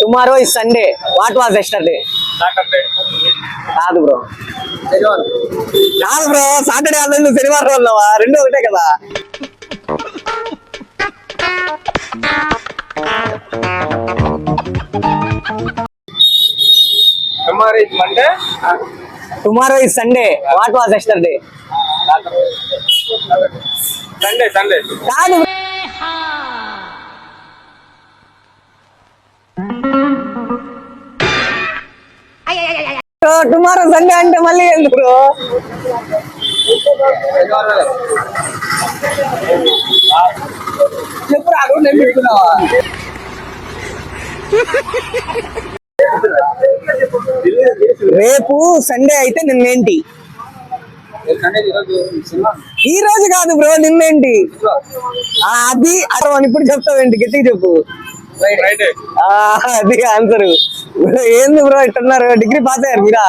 Tomorrow is Sunday. What was yesterday? కాదు bro, కాదు bro. Saturday వాళ్ళు శనివారం వాళ్ళవా? రెండు ఒకటే కదా. Tomorrow is Sunday. What was yesterday? Sunday Sunday కాదు. టుమారో సండే అంటే మళ్ళీ ఎందుకు? చెప్పు రాదు, నేను పెట్టుకున్నావా? రేపు సండే అయితే నిన్నేంటి? ఈ రోజు కాదు బ్రో, నిన్నేంటి? అది అడవని ఇప్పుడు చెప్తావేంటి? గట్టిగా చెప్పు. అది ఆన్సర్. ఏంది బ్రో ఇట్టున్నారు? డిగ్రీ పాస్ అయ్యారు మీరా?